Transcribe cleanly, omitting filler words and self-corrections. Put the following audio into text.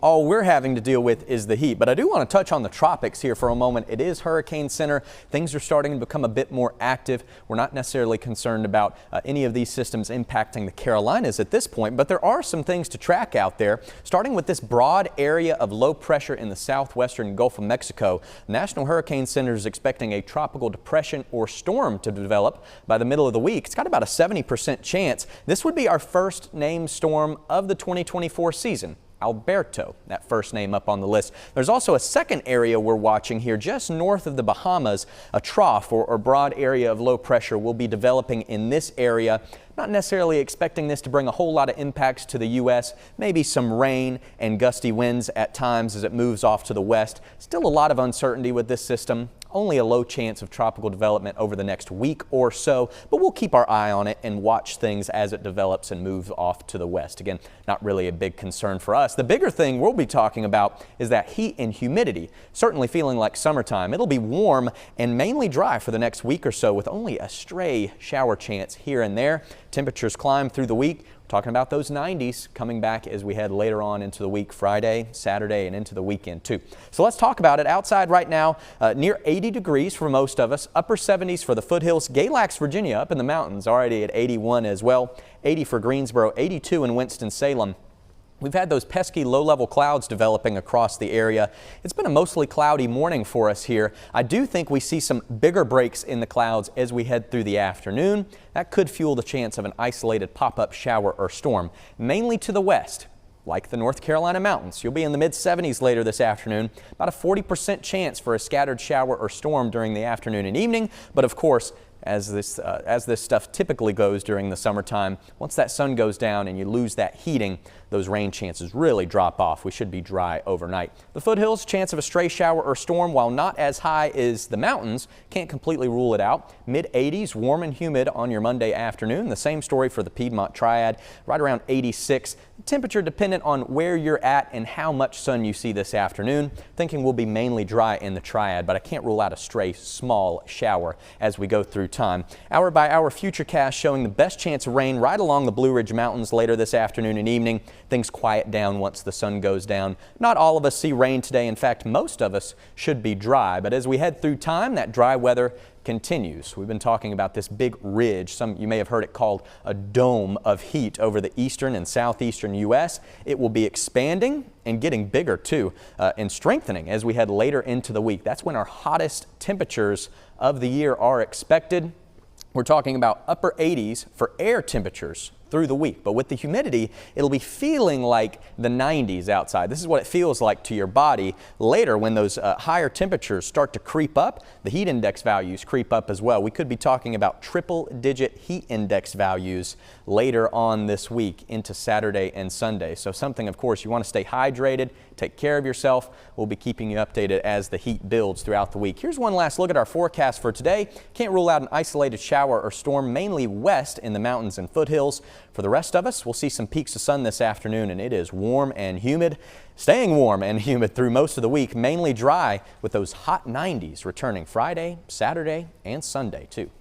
all we're having to deal with is the heat. But I do want to touch on the tropics here for a moment. It is hurricane center. Things are starting to become a bit more active. We're not necessarily concerned about any of these systems impacting the Carolinas at this point, but there are some things to track out there, starting with this broad area of low pressure in the southwestern Gulf of Mexico. The National Hurricane Center is expecting a tropical depression or storm to develop by the middle of the week. It's got about a 70% chance. This would be our first named storm of the 2024 season. Alberto, that first name up on the list. There's also a second area we're watching here just north of the Bahamas. A trough or broad area of low pressure will be developing in this area. Not necessarily expecting this to bring a whole lot of impacts to the U.S. Maybe some rain and gusty winds at times as it moves off to the west. Still a lot of uncertainty with this system. Only a low chance of tropical development over the next week or so, but we'll keep our eye on it and watch things as it develops and moves off to the west. Again, not really a big concern for us. The bigger thing we'll be talking about is that heat and humidity. Certainly feeling like summertime. It'll be warm and mainly dry for the next week or so with only a stray shower chance here and there. Temperatures climb through the week. Talking about those 90s coming back as we head later on into the week, Friday, Saturday, and into the weekend too. So let's talk about it. Outside right now, near 80 degrees for most of us, upper 70s for the foothills. Galax, Virginia, up in the mountains, already at 81 as well. 80 for Greensboro, 82 in Winston-Salem. We've had those pesky low-level clouds developing across the area. It's been a mostly cloudy morning for us here. I do think we see some bigger breaks in the clouds as we head through the afternoon. That could fuel the chance of an isolated pop-up shower or storm, mainly to the west, like the North Carolina mountains. You'll be in the mid-70s later this afternoon. About a 40% chance for a scattered shower or storm during the afternoon and evening. But of course, as this stuff typically goes during the summertime, once that sun goes down and you lose that heating, those rain chances really drop off. We should be dry overnight. The foothills, chance of a stray shower or storm, while not as high as the mountains, can't completely rule it out. Mid-80s, warm and humid on your Monday afternoon. The same story for the Piedmont Triad, right around 86. Temperature dependent on where you're at and how much sun you see this afternoon. Thinking we'll be mainly dry in the Triad, but I can't rule out a stray small shower as we go through time. Hour by hour futurecast showing the best chance of rain right along the Blue Ridge Mountains later this afternoon and evening. Things quiet down once the sun goes down. Not all of us see rain today. In fact, most of us should be dry. But as we head through time, that dry weather continues. We've been talking about this big ridge. You may have heard it called a dome of heat over the eastern and southeastern U.S. It will be expanding and getting bigger too, and strengthening as we head later into the week. That's when our hottest temperatures of the year are expected. We're talking about upper 80s for air temperatures through the week, but with the humidity, it'll be feeling like the 90s outside. This is what it feels like to your body. Later, when those higher temperatures start to creep up, the heat index values creep up as well. We could be talking about triple-digit heat index values later on this week into Saturday and Sunday. So something, of course, you want to stay hydrated, take care of yourself. We'll be keeping you updated as the heat builds throughout the week. Here's one last look at our forecast for today. Can't rule out an isolated shower or storm, mainly west in the mountains and foothills. For the rest of us, we'll see some peaks of sun this afternoon, and it is warm and humid. Staying warm and humid through most of the week, mainly dry with those hot 90s returning Friday, Saturday, and Sunday too.